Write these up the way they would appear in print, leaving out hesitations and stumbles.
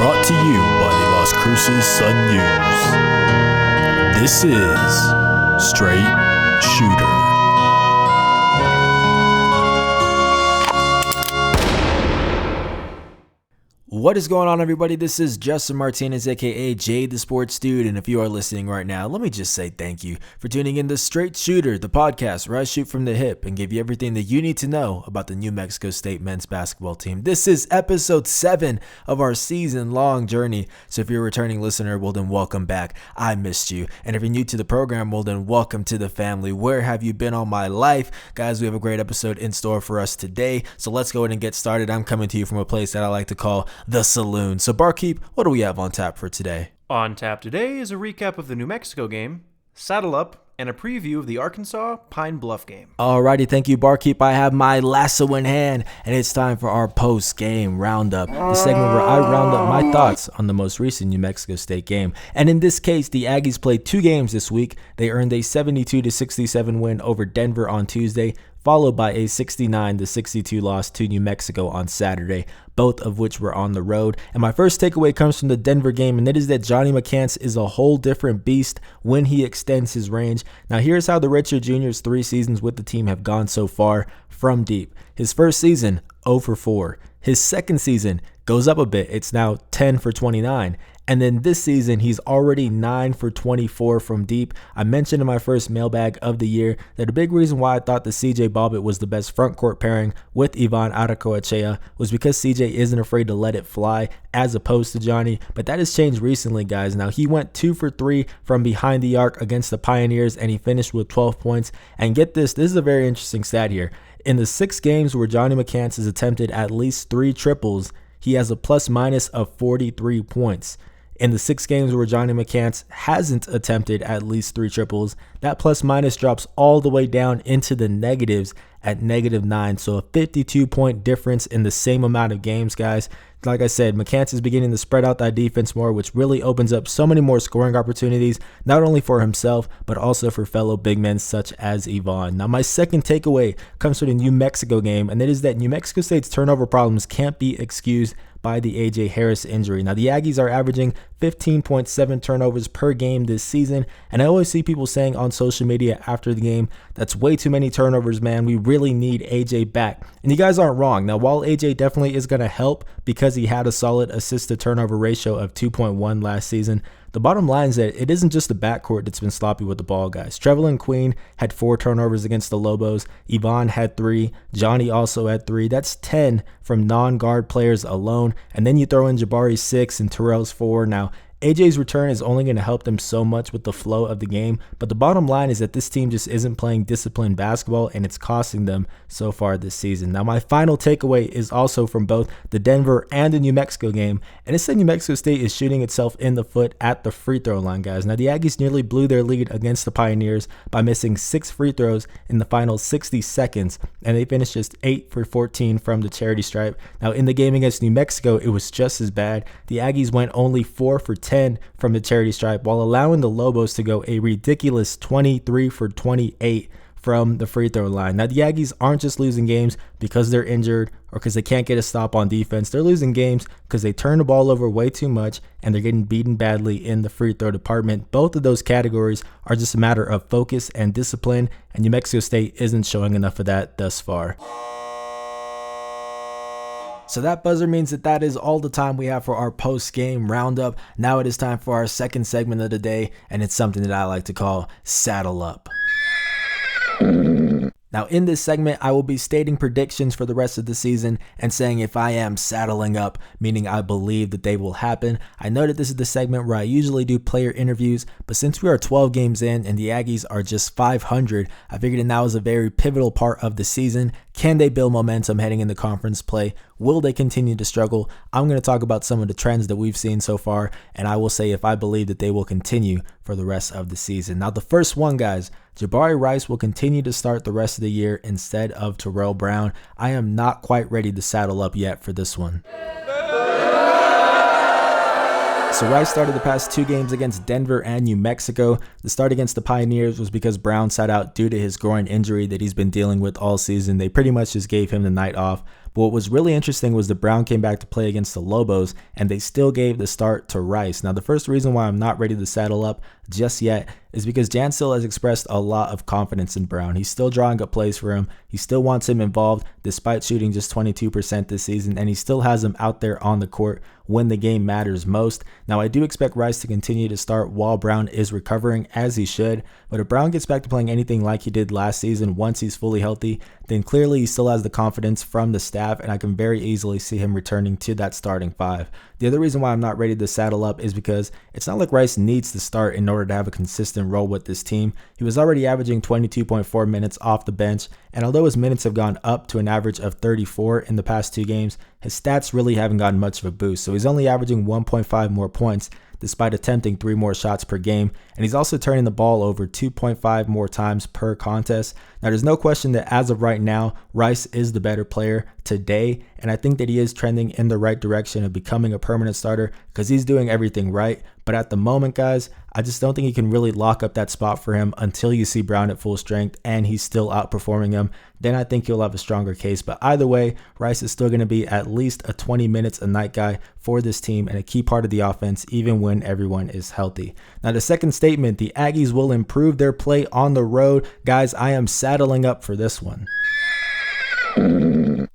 Brought to you by the Las Cruces Sun-News. This is Straight Shooter. What is going on, everybody? This is Justin Martinez, aka Jade the Sports Dude, and if you are listening right now, let me just say thank you for tuning in to Straight Shooter, the podcast where I shoot from the hip and give you everything that you need to know about the New Mexico State men's basketball team. This is episode 7 of our season-long journey, so if you're a returning listener, well then welcome back. I missed you, and if you're new to the program, well then welcome to the family. Where have you been all my life? Guys, we have a great episode in store for us today, so let's go ahead and get started. I'm coming to you from a place that I like to call the Saloon. So barkeep, what do we have on tap for today? On tap today is a recap of the New Mexico game, Saddle Up, and a preview of the Arkansas Pine Bluff game. Alrighty, thank you, barkeep. I have my lasso in hand, and it's time for our post-game roundup, the segment where I round up my thoughts on the most recent New Mexico State game. And in this case, the Aggies played 2 games this week. They earned a 72-67 win over Denver on Tuesday, followed by a 69-62 loss to New Mexico on Saturday, both of which were on the road. And my first takeaway comes from the Denver game, and it is that Johnny McCants is a whole different beast when he extends his range. Now here's how the Richard Jr.'s 3 seasons with the team have gone so far from deep. His first season, 0 for 4. His second season goes up a bit. It's now 10 for 29. And then this season, he's already 9 for 24 from deep. I mentioned in my first mailbag of the year that a big reason why I thought the CJ Bobbitt was the best front court pairing with Ivan Aracoechea was because CJ isn't afraid to let it fly as opposed to Johnny. But that has changed recently, guys. Now, he went 2 for 3 from behind the arc against the Pioneers, and he finished with 12 points. And get this is a very interesting stat here. In the 6 games where Johnny McCants has attempted at least 3 triples, he has a plus-minus of 43 points. In the 6 games where Johnny McCants hasn't attempted at least 3 triples, that plus-minus drops all the way down into the negatives at -9. So a 52-point difference in the same amount of games, guys. Like I said, McCants is beginning to spread out that defense more, which really opens up so many more scoring opportunities, not only for himself, but also for fellow big men such as Ivan. Now, my second takeaway comes from the New Mexico game, and it is that New Mexico State's turnover problems can't be excused by the A.J. Harris injury. Now, the Aggies are averaging 15.7 turnovers per game this season, and I always see people saying on social media after the game, that's way too many turnovers, man. We really need A.J. back. And you guys aren't wrong. Now, while A.J. definitely is going to help because he had a solid assist-to-turnover ratio of 2.1 last season, the bottom line is that it isn't just the backcourt that's been sloppy with the ball, guys. Trevelyan Queen had 4 turnovers against the Lobos. Ivan had 3. Johnny also had 3. That's 10 from non-guard players alone. And then you throw in Jabari's 6 and Terrell's 4. Now, AJ's return is only going to help them so much with the flow of the game, but the bottom line is that this team just isn't playing disciplined basketball, and it's costing them so far this season. Now, my final takeaway is also from both the Denver and the New Mexico game, and it's that New Mexico State is shooting itself in the foot at the free throw line, guys. Now, the Aggies nearly blew their lead against the Pioneers by missing 6 free throws in the final 60 seconds, and they finished just 8 for 14 from the charity stripe. Now, in the game against New Mexico, it was just as bad. The Aggies went only 4 for 10 from the charity stripe, while allowing the Lobos to go a ridiculous 23 for 28 from the free throw line. Now, the Aggies aren't just losing games because they're injured or because they can't get a stop on defense. They're losing games because they turn the ball over way too much and they're getting beaten badly in the free throw department. Both of those categories are just a matter of focus and discipline, and New Mexico State isn't showing enough of that thus far. So that buzzer means that is all the time we have for our post-game roundup. Now it is time for our second segment of the day, and it's something that I like to call Saddle Up. Now, in this segment, I will be stating predictions for the rest of the season and saying if I am saddling up, meaning I believe that they will happen. I know that this is the segment where I usually do player interviews, but since we are 12 games in and the Aggies are just 500, I figured that now is a very pivotal part of the season. Can they build momentum heading into conference play? Will they continue to struggle? I'm going to talk about some of the trends that we've seen so far, and I will say if I believe that they will continue for the rest of the season. Now, the first one, guys, Jabari Rice will continue to start the rest of the year instead of Terrell Brown. I am not quite ready to saddle up yet for this one. So Rice started the past 2 games against Denver and New Mexico. The start against the Pioneers was because Brown sat out due to his groin injury that he's been dealing with all season. They pretty much just gave him the night off. But what was really interesting was the Brown came back to play against the Lobos, and they still gave the start to Rice. Now, the first reason why I'm not ready to saddle up just yet is because Jan still has expressed a lot of confidence in Brown. He's still drawing up plays for him. He still wants him involved despite shooting just 22% this season, and he still has him out there on the court when the game matters most. Now, I do expect Rice to continue to start while Brown is recovering, as he should, but if Brown gets back to playing anything like he did last season once he's fully healthy, then clearly he still has the confidence from the staff, and I can very easily see him returning to that starting five. The other reason why I'm not ready to saddle up is because it's not like Rice needs to start in order to have a consistent role with this team. He was already averaging 22.4 minutes off the bench, and although his minutes have gone up to an average of 34 in the past 2 games, his stats really haven't gotten much of a boost. So he's only averaging 1.5 more points despite attempting 3 more shots per game, and he's also turning the ball over 2.5 more times per contest. Now, there's no question that as of right now, Rice is the better player today, and I think that he is trending in the right direction of becoming a permanent starter because he's doing everything right. But at the moment, guys, I just don't think you can really lock up that spot for him until you see Brown at full strength and he's still outperforming him. Then I think you'll have a stronger case. But either way, Rice is still going to be at least a 20 minutes a night guy for this team and a key part of the offense even when everyone is healthy. Now, the second statement, the Aggies will improve their play on the road. Guys, I am saddling up for this one.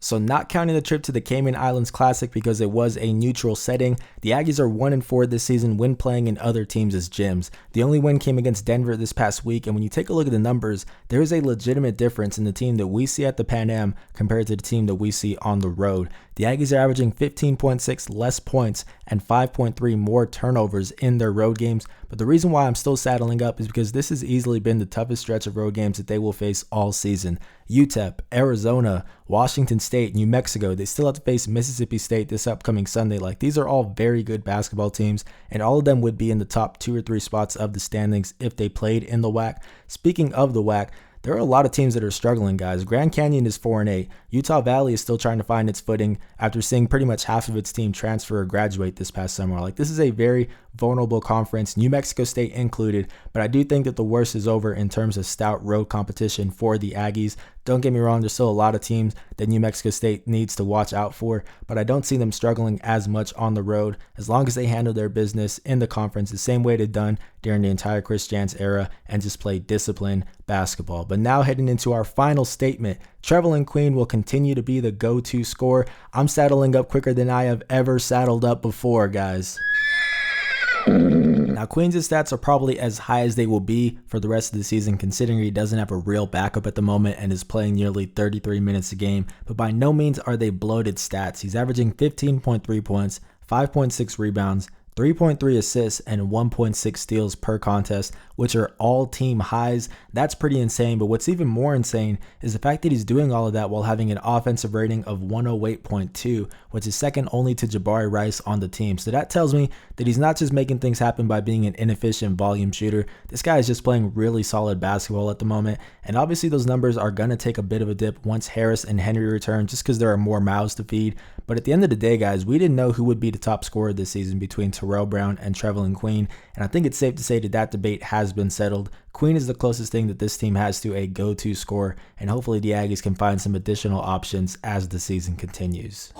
So not counting the trip to the Cayman Islands Classic because it was a neutral setting, the Aggies are 1-4 this season when playing in other teams' gyms. The only win came against Denver this past week, and when you take a look at the numbers, there is a legitimate difference in the team that we see at the Pan Am compared to the team that we see on the road. The Aggies are averaging 15.6 less points and 5.3 more turnovers in their road games, but the reason why I'm still saddling up is because this has easily been the toughest stretch of road games that they will face all season. UTEP, Arizona, Washington State, New Mexico, they still have to face Mississippi State this upcoming Sunday. Like, these are all very good basketball teams, and all of them would be in the top 2 or 3 spots of the standings if they played in the WAC. Speaking of the WAC, there are a lot of teams that are struggling, guys. Grand Canyon is 4-8. Utah Valley is still trying to find its footing after seeing pretty much half of its team transfer or graduate this past summer. Like, this is a very vulnerable conference, New Mexico State included, but I do think that the worst is over in terms of stout road competition for the Aggies. Don't get me wrong, there's still a lot of teams that New Mexico State needs to watch out for, but I don't see them struggling as much on the road as long as they handle their business in the conference the same way they've done during the entire Chris Jans era and just play disciplined basketball. But now heading into our final statement, Trevelyan Queen will continue to be the go-to scorer. I'm saddling up quicker than I have ever saddled up before, guys. Now, Queen's stats are probably as high as they will be for the rest of the season, considering he doesn't have a real backup at the moment and is playing nearly 33 minutes a game, but by no means are they bloated stats. He's averaging 15.3 points, 5.6 rebounds, 3.3 assists, and 1.6 steals per contest, which are all team highs. That's pretty insane, but what's even more insane is the fact that he's doing all of that while having an offensive rating of 108.2, which is second only to Jabari Rice on the team. So that tells me that he's not just making things happen by being an inefficient volume shooter. This guy is just playing really solid basketball at the moment, and obviously those numbers are going to take a bit of a dip once Harris and Henry return just because there are more mouths to feed. But at the end of the day, guys, we didn't know who would be the top scorer this season between Terrell Brown and Trevelyan Queen, and I think it's safe to say that that debate has been settled. Queen is the closest thing that this team has to a go-to scorer, and hopefully the Aggies can find some additional options as the season continues.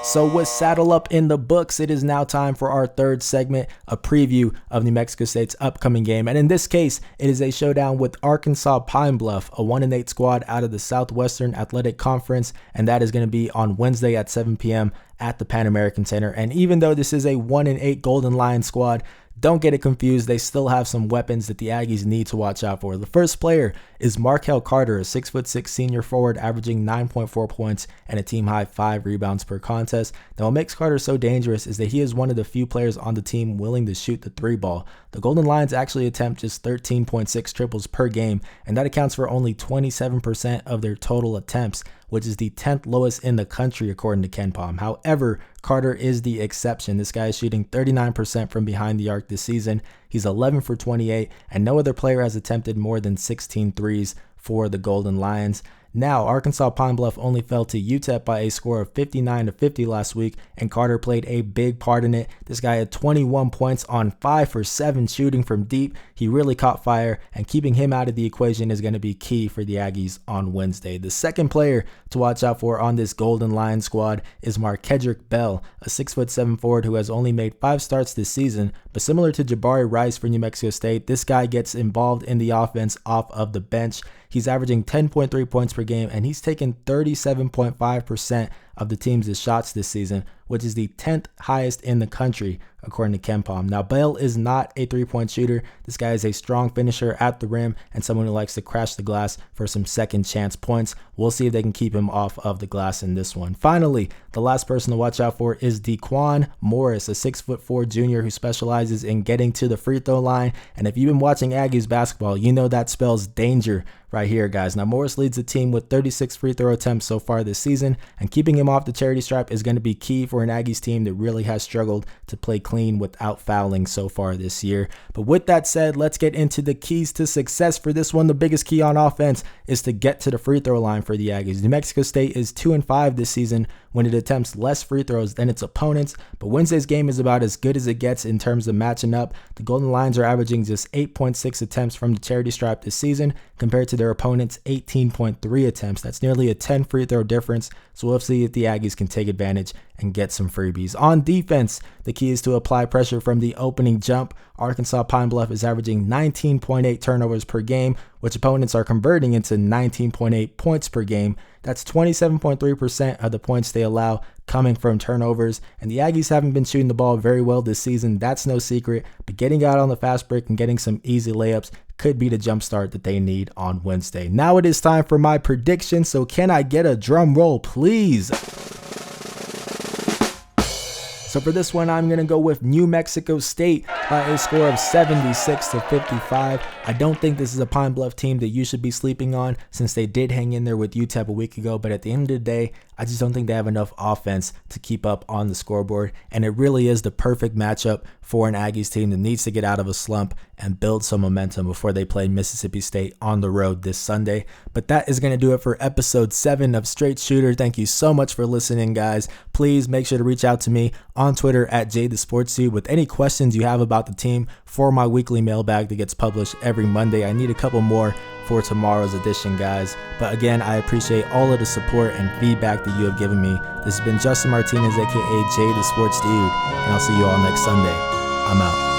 So with Saddle Up in the books, it is now time for our third segment, a preview of New Mexico State's upcoming game. And in this case, it is a showdown with Arkansas Pine Bluff, a 1-8 squad out of the Southwestern Athletic Conference, and that is going to be on Wednesday at 7 p.m. at the Pan American Center. And even though this is a 1-8 Golden Lion squad, don't get it confused, they still have some weapons that the Aggies need to watch out for. The first player is Markel Carter, a 6'6" senior forward averaging 9.4 points and a team-high 5 rebounds per contest. Now, what makes Carter so dangerous is that he is one of the few players on the team willing to shoot the 3-ball. The Golden Lions actually attempt just 13.6 triples per game, and that accounts for only 27% of their total attempts, which is the 10th lowest in the country according to KenPom. However, Carter is the exception. This guy is shooting 39% from behind the arc this season. He's 11 for 28, and no other player has attempted more than 16 threes for the Golden Lions. Now, Arkansas Pine Bluff only fell to UTEP by a score of 59-50 last week, and Carter played a big part in it. This guy had 21 points on 5 for 7 shooting from deep. He really caught fire, and keeping him out of the equation is going to be key for the Aggies on Wednesday. The second player to watch out for on this Golden Lion squad is Markedrick Bell, a 6'7" forward who has only made 5 starts this season, but similar to Jabari Rice for New Mexico State, this guy gets involved in the offense off of the bench. He's averaging 10.3 points per game, and he's taken 37.5% of the team's shots this season, which is the 10th highest in the country, according to KenPom. Now, Bell is not a three-point shooter. This guy is a strong finisher at the rim and someone who likes to crash the glass for some second chance points. We'll see if they can keep him off of the glass in this one. Finally, the last person to watch out for is Dequan Morris, a 6'4" junior who specializes in getting to the free throw line. And if you've been watching Aggies basketball, you know that spells danger right here, guys. Now, Morris leads the team with 36 free throw attempts so far this season, and keeping him off the charity stripe is going to be key for an Aggies team that really has struggled to play clean without fouling so far this year. But with that said, let's get into the keys to success for this one. The biggest key on offense is to get to the free throw line for the Aggies. New Mexico State is 2-5 this season when it attempts less free throws than its opponents, but Wednesday's game is about as good as it gets in terms of matching up. The Golden Lions are averaging just 8.6 attempts from the charity stripe this season compared to their opponents' 18.3 attempts. That's nearly a 10 free throw difference, so we'll see if the Aggies can take advantage and get some freebies. On defense, the key is to apply pressure from the opening jump. Arkansas Pine Bluff is averaging 19.8 turnovers per game, which opponents are converting into 19.8 points per game. That's 27.3% of the points they allow coming from turnovers, and the Aggies haven't been shooting the ball very well this season. That's no secret, but getting out on the fast break and getting some easy layups could be the jump start that they need on Wednesday. Now it is time for my prediction, so can I get a drum roll, please? So for this one, I'm going to go with New Mexico State by a score of 76-55. I don't think this is a Pine Bluff team that you should be sleeping on since they did hang in there with UTEP a week ago, but at the end of the day, I just don't think they have enough offense to keep up on the scoreboard, and it really is the perfect matchup for an Aggies team that needs to get out of a slump and build some momentum before they play Mississippi State on the road this Sunday. But that is going to do it for episode 7 of Straight Shooter. Thank you so much for listening, guys. Please make sure to reach out to me on Twitter at JTheSportsDude with any questions you have about the team for my weekly mailbag that gets published every Monday. I need a couple more for tomorrow's edition, guys. But again, I appreciate all of the support and feedback that you have given me. This has been Justin Martinez, aka Jay the Sports Dude, and I'll see you all next Sunday. I'm out.